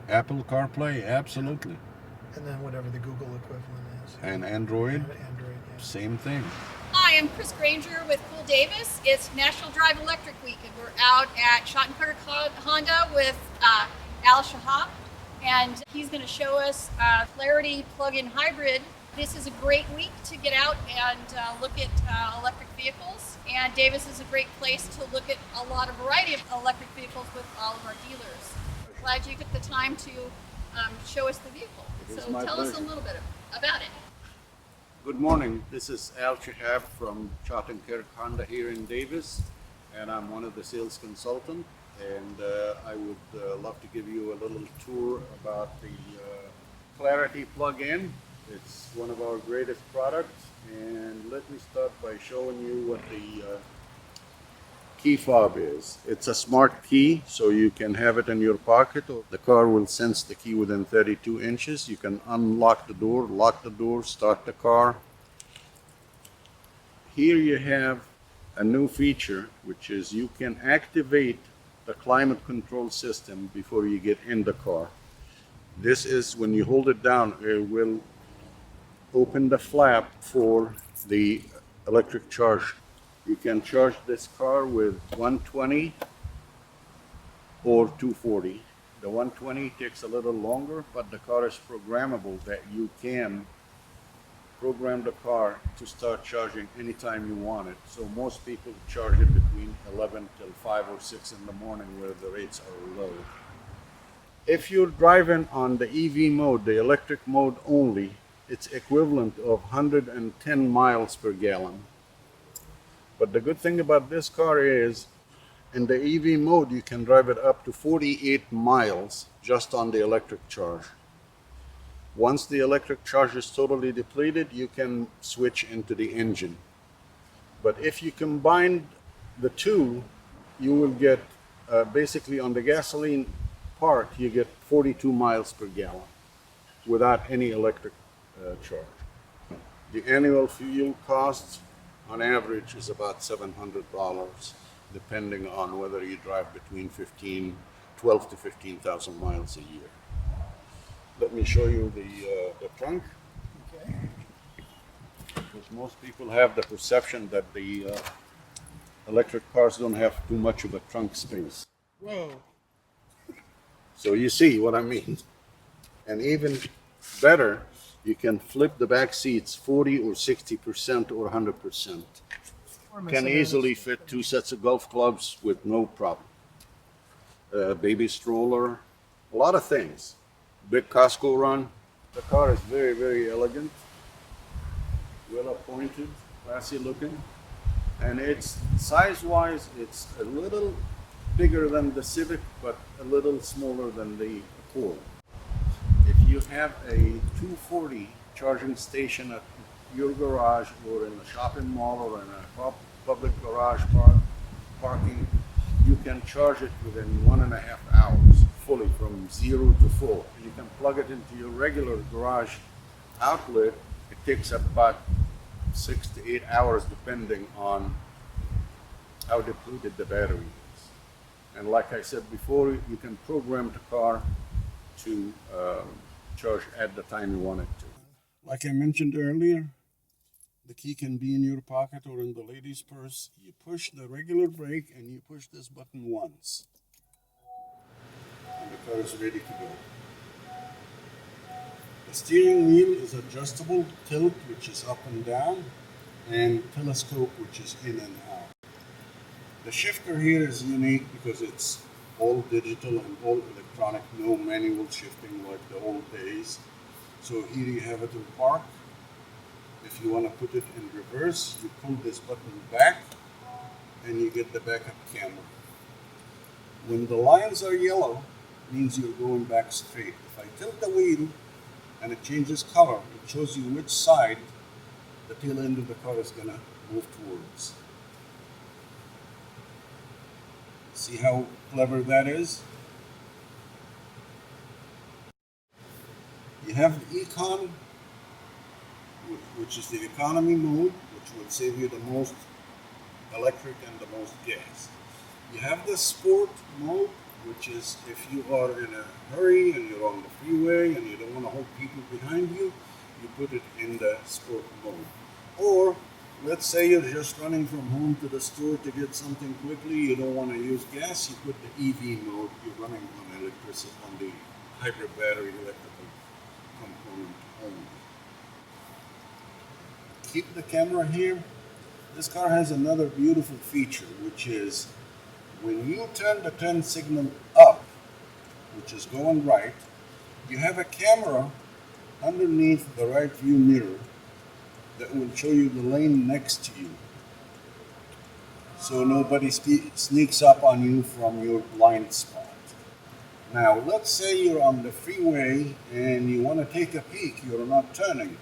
Apple CarPlay, absolutely. And then whatever the Google equivalent is. And Android, Android, yeah. same thing. Hi, I'm Chris Granger with Cool Davis. It's National Drive Electric Week, and we're out at Shottenkirk Honda with Al Shahab, and he's going to show us Clarity plug-in hybrid. This is a great week to get out and look at electric vehicles, and Davis is a great place to look at a lot of variety of electric vehicles with all of our dealers. Glad you took the time to show us the vehicle. So tell us a little bit about it. Good morning. This is Al Shahab from Shottenkirk Honda here in Davis, and I'm one of the sales consultants. And I would love to give you a little tour about the Clarity plug-in. It's one of our greatest products, and let me start by showing you what the key fob is. It's a smart key, so you can have it in your pocket. The car will sense the key within 32 inches. You can unlock the door, lock the door, start the car. Here you have a new feature, which is you can activate the climate control system before you get in the car. This is when you hold it down, it will open the flap for the electric charge. You can charge this car with 120 or 240. The 120 takes a little longer, but the car is programmable that you can program the car to start charging anytime you want it. So most people charge it between 11 till 5 or 6 in the morning where the rates are low. If you're driving on the EV mode, the electric mode only, it's equivalent of 110 miles per gallon. But the good thing about this car is in the EV mode, you can drive it up to 48 miles just on the electric charge. Once the electric charge is totally depleted, you can switch into the engine. But if you combine the two, you will get basically on the gasoline part, you get 42 miles per gallon without any electric charge. The annual fuel cost on average is about $700, depending on whether you drive between 12 to 15,000 miles a year. Let me show you the trunk. Okay. Because most people have the perception that the electric cars don't have too much of a trunk space. Whoa. So you see what I mean. And even better, you can flip the back seats 40 or 60% or 100%. Can easily fit 2 sets of golf clubs with no problem. Baby stroller, a lot of things. Big Costco run. The car is very, very elegant, well appointed, classy looking. And it's size-wise, it's a little bigger than the Civic, but a little smaller than the Accord. If you have a 240 charging station at your garage or in a shopping mall or in a public garage parking, you can charge it within 1.5 hours fully from 0 to full. You can plug it into your regular garage outlet. It takes about 6 to 8 hours depending on how depleted the battery is. And like I said before, you can program the car to charge at the time you want it to. Like I mentioned earlier, the key can be in your pocket or in the lady's purse. You push the regular brake and you push this button once. And the car is ready to go. The steering wheel is adjustable, tilt, which is up and down, and telescope, which is in and out. The shifter here is unique because it's all digital and all electronic, no manual shifting like the old days. So here you have it in park. If you want to put it in reverse, you pull this button back and you get the backup camera. When the lines are yellow, it means you're going back straight. If I tilt the wheel and it changes color, it shows you which side the tail end of the car is going to move towards. See how clever that is? You have the Econ, which is the economy mode, which will save you the most electric and the most gas. You have the sport mode, which is if you are in a hurry and you're on the freeway and you don't want to hold people behind you, you put it in the sport mode. Or let's say you're just running from home to the store to get something quickly, you don't want to use gas, you put the EV mode, you're running on electricity, on the hybrid battery electrical component only. Keep the camera here. This car has another beautiful feature, which is when you turn the turn signal up, which is going right, you have a camera underneath the right view mirror that will show you the lane next to you, so nobody sneaks up on you from your blind spot. Now, let's say you're on the freeway and you want to take a peek, you're not turning.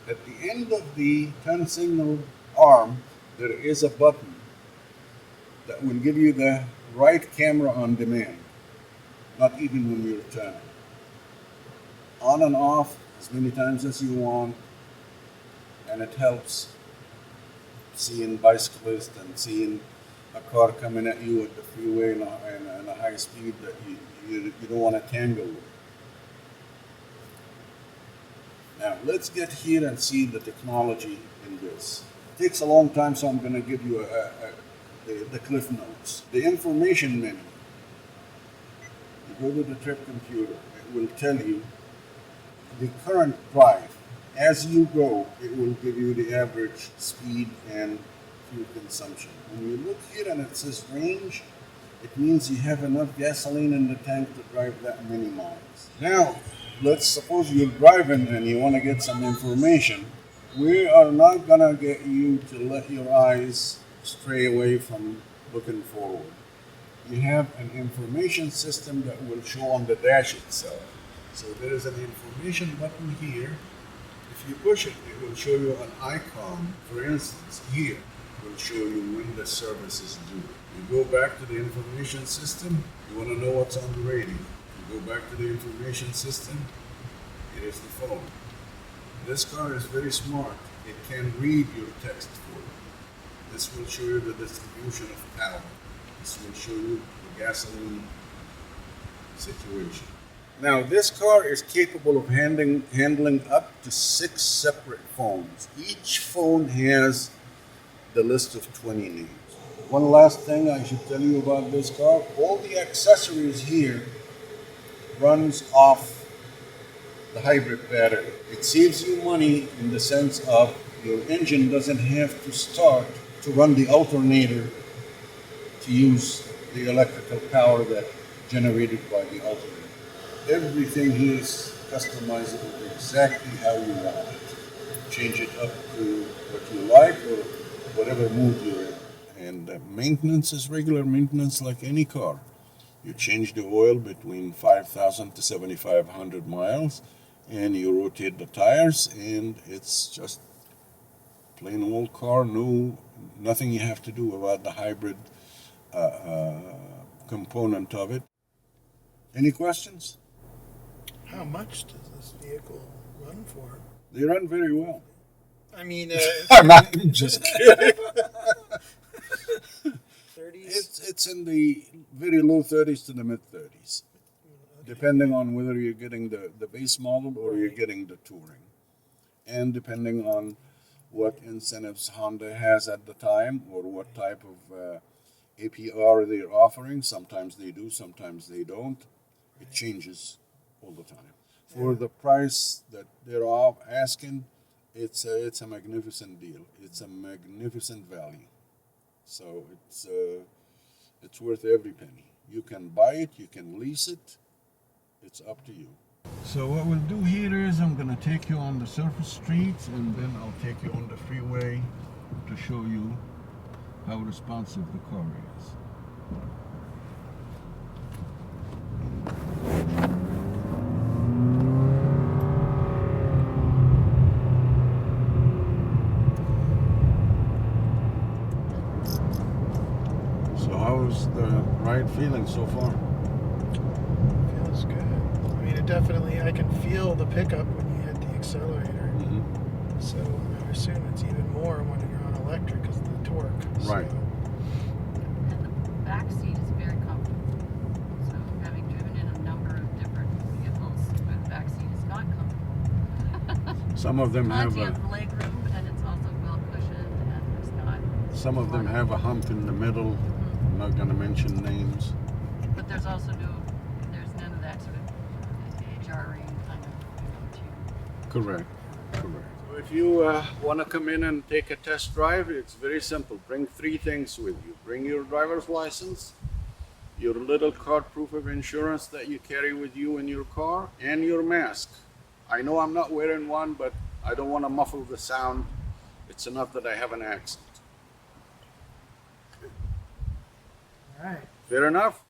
At the end of the turn signal arm, there is a button that will give you the right camera on demand, not even when you're turning. On and off as many times as you want, and it helps seeing bicyclists and seeing a car coming at you at the freeway and a high speed that you don't want to tangle with. Now let's get here and see the technology in this. It takes a long time, so I'm going to give you the cliff notes. The information menu. You go to the trip computer. It will tell you the current drive. As you go, it will give you the average speed and fuel consumption. When you look here and it says range, it means you have enough gasoline in the tank to drive that many miles. Now, let's suppose you're driving and you want to get some information. We are not going to get you to let your eyes stray away from looking forward. You have an information system that will show on the dash itself. So there is an information button here. If you push it, it will show you an icon. For instance, here it will show you when the service is due. You go back to the information system, you want to know what's on the radio. You go back to the information system, it is the phone. This car is very smart. It can read your text for you. This will show you the distribution of power. This will show you the gasoline situation. Now, this car is capable of handling up to 6 separate phones. Each phone has the list of 20 names. One last thing I should tell you about this car. All the accessories here runs off the hybrid battery. It saves you money in the sense of your engine doesn't have to start to run the alternator to use the electrical power that's generated by the alternator. Everything here is customizable exactly how you want it. Change it up to what you like or whatever mood you're in. And maintenance is regular maintenance like any car. You change the oil between 5,000 to 7,500 miles and you rotate the tires, and it's just plain old car, nothing you have to do about the hybrid component of it. Any questions? How much does this vehicle run for? They run very well. I mean, I'm not just kidding. 30s? It's in the very low 30s to the mid 30s, depending on whether you're getting the base model or you're getting the touring, and depending on what incentives Honda has at the time or what type of APR they're offering. Sometimes they do, sometimes they don't. It changes all the time. For the price that they're asking, it's a magnificent deal. It's a magnificent value. So it's worth every penny. You can buy it, you can lease it. It's up to you. So what we'll do here is I'm going to take you on the surface streets, and then I'll take you on the freeway to show you how responsive the car is. So how's the ride feeling so far? Feels good. I mean, it definitely, I can feel the pickup when you hit the accelerator. Mm-hmm. So I assume it's even more when you're on electric because of the torque. Right. And the back seat is very comfortable. So Some of them have plenty a, of leg room, and it's also well cushioned, and there's not. some of them have a hump in the middle. I'm not gonna mention names. But there's also there's none of that sort of jarring kind of too. Correct. Correct. So if you want to come in and take a test drive, it's very simple. Bring three things with you. Bring your driver's license, your little card proof of insurance that you carry with you in your car, and your mask. I know I'm not wearing one, but I don't want to muffle the sound. It's enough that I have an accent. All right. Fair enough?